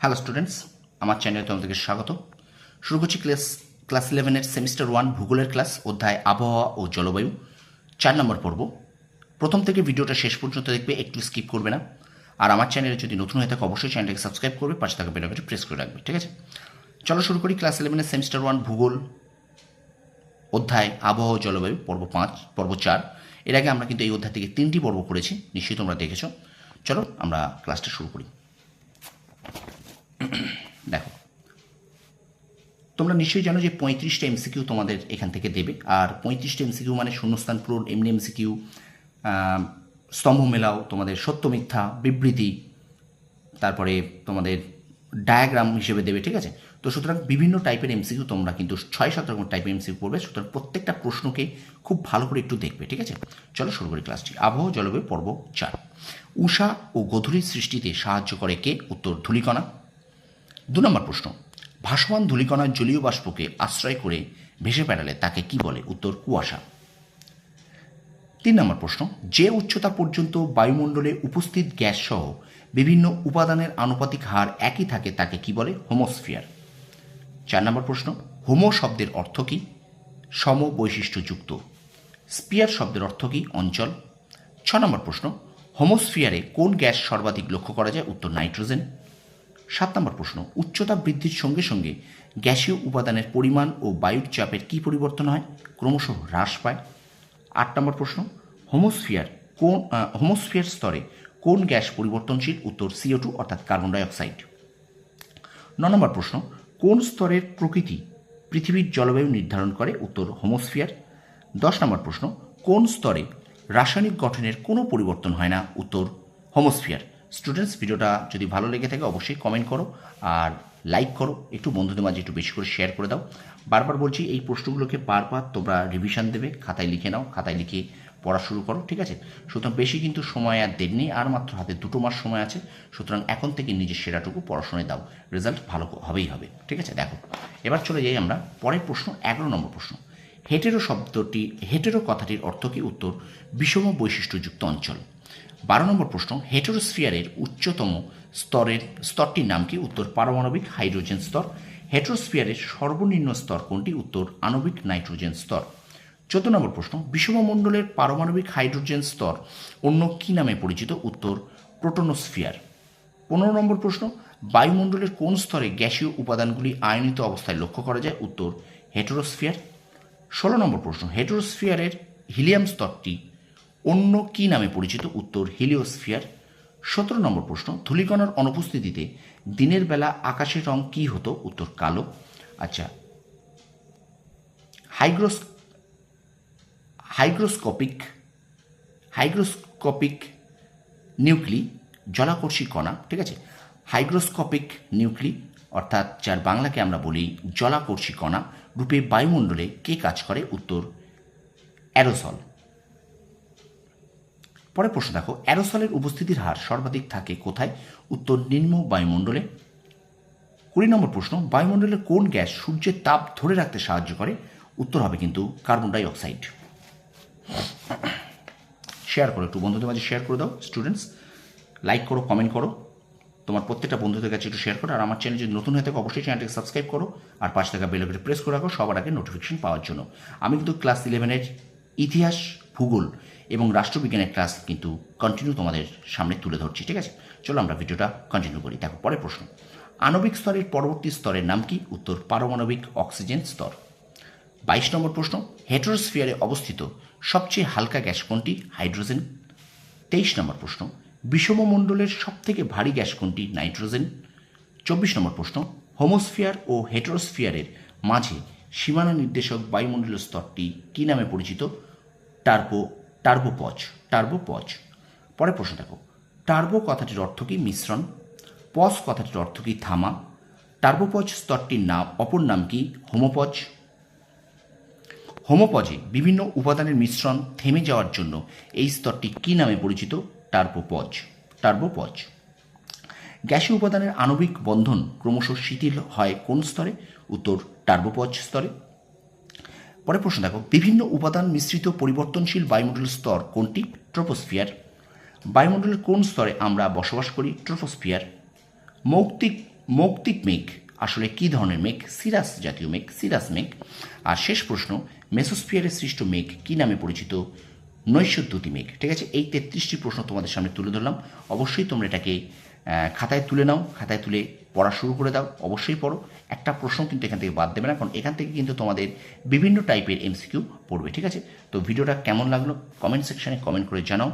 Hello students, আমার চ্যানেলে তোমাদেরকে স্বাগত। শুরু করছি ক্লাস 11-এর সেমিস্টার 1 ভূগোলের ক্লাস, অধ্যায় আবহাওয়া ও জলবায়ু, 4 নম্বর পর্ব। প্রথম থেকে ভিডিওটা শেষ পর্যন্ত দেখবে, একটু স্কিপ করবে না। আর আমার চ্যানেলে যদি নতুন হয়ে থাকে অবশ্যই চ্যানেলটাকে সাবস্ক্রাইব করবে, পাশে থাকা বেল আইকনটি প্রেস করে রাখবে, ঠিক আছে? চলো শুরু করি ক্লাস 11-এর সেমিস্টার 1 ভূগোল, অধ্যায় আবহাওয়া ও জলবায়ু, পর্ব 4। এর আগে আমরা কিন্তু এই অধ্যায় থেকে 3টি পর্ব করেছি, নিশ্চয়ই তোমরা দেখেছো। চলো আমরা ক্লাসটা শুরু করি। দেখো, তোমরা নিশ্চয়ই জানো যে 35টা এমসিকিউ তোমাদের এখান থেকে দেবে। আর 35টা এমসিকিউ মানে শূন্যস্থান পূরণ, এমনি এমসিকিউ, স্তম্ভ মেলাও, তোমাদের সত্য মিথ্যা, বিবৃতি, তারপরে তোমাদের ডায়াগ্রাম হিসেবে দেবে, ঠিক আছে? তো সুতরাং বিভিন্ন টাইপের এমসিকিউ তোমরা কিন্তু 6-7 রকম টাইপের এমসিকিউ পড়বে। সুতরাং প্রত্যেকটা প্রশ্নকে খুব ভালো করে একটু দেখবে, ঠিক আছে? চলো শুরু করি ক্লাসটি। আবহাওয়া জলবায়ু পর্ব 4। উষা ও গোধূলির সৃষ্টিতে সাহায্য করে কে? উত্তর ধূলিকণা। 2 নম্বর প্রশ্ন, ভাসমান ধূলিকণার জলীয় বাষ্পকে আশ্রয় করে ভেসে বেড়ালে তাকে কি বলে? উত্তর কুয়াশা। 3 নম্বর প্রশ্ন, যে উচ্চতা পর্যন্ত বায়ুমণ্ডলে উপস্থিত গ্যাস সহ বিভিন্ন উপাদানের আনুপাতিক হার একই থাকে তাকে কি বলে? হোমোস্ফিয়ার। 4 নম্বর প্রশ্ন, হোমো শব্দের অর্থ কি? সম বৈশিষ্ট্যযুক্ত। স্পিয়ার শব্দের অর্থ কি? অঞ্চল। 6 নম্বর প্রশ্ন, হোমোস্ফিয়ারে কোন গ্যাস সর্বাধিক লক্ষ্য করা যায়? উত্তর নাইট্রোজেন। 7 নম্বর প্রশ্ন, উচ্চতা বৃদ্ধির সঙ্গে সঙ্গে গ্যাসীয় উপাদানের পরিমাণ ও বায়ুর চাপের কি পরিবর্তন হয়? ক্রমশ হ্রাস পায়। 8 নম্বর প্রশ্ন, হোমোস্ফিয়ার স্তরে কোন গ্যাস পরিবর্তনশীল? উত্তর CO2 অর্থাৎ কার্বন ডাইঅক্সাইড। 9 নম্বর প্রশ্ন, কোন স্তরের প্রকৃতি পৃথিবীর জলবায়ু নির্ধারণ করে? উত্তর হোমোস্ফিয়ার। 10 নম্বর প্রশ্ন, কোন স্তরে রাসায়নিক গঠনের কোনো পরিবর্তন হয় না? উত্তর হোমোস্ফিয়ার। স্টুডেন্টস, ভিডিওটা যদি ভালো লেগে থাকে অবশ্যই কমেন্ট করো আর লাইক করো, একটু বন্ধুদের মাঝে একটু বেশি করে শেয়ার করে দাও। বারবার বলছি, এই প্রশ্নগুলোকে বারবার তোমরা রিভিশন দেবে, খাতায় লিখে নাও, খাতায় লিখে পড়া শুরু করো, ঠিক আছে? সুতরাং বেশি কিন্তু সময় আর দেরি নেই, আর মাত্র হাতে 2 মাস সময় আছে। সুতরাং এখন থেকে নিজের সেরাটুকু পড়াশোনায় দাও, রেজাল্ট ভালো হবেই হবে, ঠিক আছে? দেখো, এবার চলে যাই আমরা পরের প্রশ্ন, 11 নম্বর প্রশ্ন। হেটেরো কথাটির অর্থ কি? উত্তর বিষম বৈশিষ্ট্যযুক্ত অঞ্চল। 12 নম্বর প্রশ্ন, হেটেরোস্ফিয়ারের উচ্চতম স্তরটির নাম কি? উত্তর পারমাণবিক হাইড্রোজেন স্তর। হেটেরোস্ফিয়ারের সর্বনিম্ন স্তর কোনটি? উত্তর আণবিক নাইট্রোজেন স্তর। 14 নম্বর প্রশ্ন, বিষমমণ্ডলের পারমাণবিক হাইড্রোজেন স্তর অন্য কি নামে পরিচিত? উত্তর প্রোটোনোস্ফিয়ার। 15 নম্বর প্রশ্ন, বায়ুমণ্ডলের কোন স্তরে গ্যাসীয় উপাদানগুলি আয়নিত অবস্থায় লক্ষ্য করা যায়? উত্তর হেটেরোস্ফিয়ার। 16 নম্বর প্রশ্ন, হেটেরোস্ফিয়ারের হিলিয়াম স্তরটি অন্য কি নামে পরিচিত? উত্তর হিলিওস্ফিয়ার। 17 নম্বর প্রশ্ন, ধূলিকণার অনুপস্থিতিতে দিনের বেলা আকাশের রং কি হতো? উত্তর কালো। আচ্ছা, হাইগ্রোস্কোপিক নিউক্লি, জলাকর্ষী কণা, ঠিক আছে? হাইগ্রোস্কোপিক নিউক্লি অর্থাৎ যার বাংলাকে আমরা বলি জলাকর্ষী কণা রূপে বায়ুমণ্ডলে কে কাজ করে? উত্তর অ্যারোসল। পরের প্রশ্ন দেখো, অ্যারোসলের উপস্থিতির হার সর্বাধিক থাকে কোথায়? উত্তর নিম্ন বায়ুমণ্ডলে। 20 নম্বর প্রশ্ন, বায়ুমণ্ডলের কোন গ্যাস সূর্যের তাপ ধরে রাখতে সাহায্য করে? উত্তর হবে কিন্তু কার্বন ডাই অক্সাইড। শেয়ার করো, একটু বন্ধুদের মাঝে শেয়ার করে দাও স্টুডেন্টস, লাইক করো, কমেন্ট করো, তোমার প্রত্যেকটা বন্ধুদের কাছে একটু শেয়ার করো। আর আমার চ্যানেল যদি নতুন হয়ে থাকে অবশ্যই চ্যানেলটাকে সাবস্ক্রাইব করো আর পাশে থাকা বেল আইকনটি প্রেস করে রাখো সবার আগে নোটিফিকেশন পাওয়ার জন্য। আমি কিন্তু ক্লাস 11-এর ইতিহাস, ভূগোল এবং রাষ্ট্রবিজ্ঞানের ক্লাস কিন্তু কন্টিনিউ তোমাদের সামনে তুলে ধরছি, ঠিক আছে? চলো আমরা ভিডিওটা কন্টিনিউ করি। দেখো, পরের প্রশ্ন, আণবিক স্তরের পরবর্তী স্তরের নাম কি? উত্তর পারমাণবিক অক্সিজেন স্তর। 22 নম্বর প্রশ্ন, হেটেরোস্ফিয়ারে অবস্থিত সবচেয়ে হালকা গ্যাস কোনটি? হাইড্রোজেন। 23 নম্বর প্রশ্ন, বিষমমণ্ডলের সবথেকে ভারী গ্যাস কোনটি? নাইট্রোজেন। 24 নম্বর প্রশ্ন, হোমোস্ফিয়ার ও হেটেরোস্ফিয়ারের মাঝে সীমানা নির্দেশক বায়ুমণ্ডলীয় স্তরটি কী নামে পরিচিত? টার্বোপজ। পরের প্রশ্ন দেখো, টার্বো কথাটির অর্থ কি? মিশ্রণ। পজ কথাটির অর্থ কি? থামা। টার্বোপজ স্তরটির অপর নাম কি? হোমোপজ। হোমোপজে বিভিন্ন উপাদানের মিশ্রণ থেমে যাওয়ার জন্য এই স্তরটি কী নামে পরিচিত? টার্বোপজ। গ্যাসীয় উপাদানের আণবিক বন্ধন ক্রমশ শিথিল হয় কোন স্তরে? উত্তর টার্বোপজ স্তরে। পরের প্রশ্ন দেখো, বিভিন্ন উপাদান মিশ্রিত পরিবর্তনশীল বায়ুমণ্ডলের স্তর কোনটি? ট্রপোস্ফিয়ার। বায়ুমণ্ডলের কোন স্তরে আমরা বসবাস করি? ট্রপোস্ফিয়ার। মৌক্তিক মেঘ আসলে কী ধরনের মেঘ? সিরাস জাতীয় মেঘ, সিরাস মেঘ। আর শেষ প্রশ্ন, মেসোস্ফিয়ারে সৃষ্ট মেঘ কী নামে পরিচিত? নৈশদ্যুতি মেঘ। ঠিক আছে, এই 33টি প্রশ্ন তোমাদের সামনে তুলে ধরলাম। অবশ্যই তোমরা এটাকে খাতায় তুলে নাও, খাতায় তুলে পড়া শুরু করে দাও। অবশ্যই পড়ো, একটা প্রশ্ন কিন্তু এখান থেকে বাদ দেবে না, কারণ এখান থেকে কিন্তু তোমাদের বিভিন্ন টাইপের এমসিকিউ পড়বে। ঠিক আছে, তো ভিডিওটা কেমন লাগলো কমেন্ট সেকশানে কমেন্ট করে জানাও,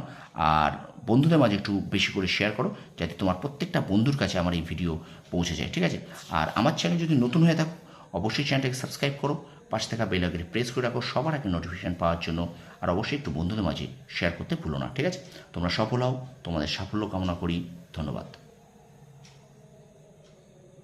আর বন্ধুদের মাঝে একটু বেশি করে শেয়ার করো, যাতে তোমার প্রত্যেকটা বন্ধুর কাছে আমার এই ভিডিও পৌঁছে যায়। ঠিক আছে, আর আমার চ্যানেল যদি নতুন হয়ে থাকো অবশ্যই চ্যানেলটাকে সাবস্ক্রাইব করো, পাশে থাকা বেল আইকনে প্রেস করে রাখো সবার আগে নোটিফিকেশান পাওয়ার জন্য, আর অবশ্যই একটু বন্ধুদের মাঝে শেয়ার করতে ভুলো না। ঠিক আছে, তোমরা সফল হও, তোমাদের সাফল্য কামনা করি। ধন্যবাদ।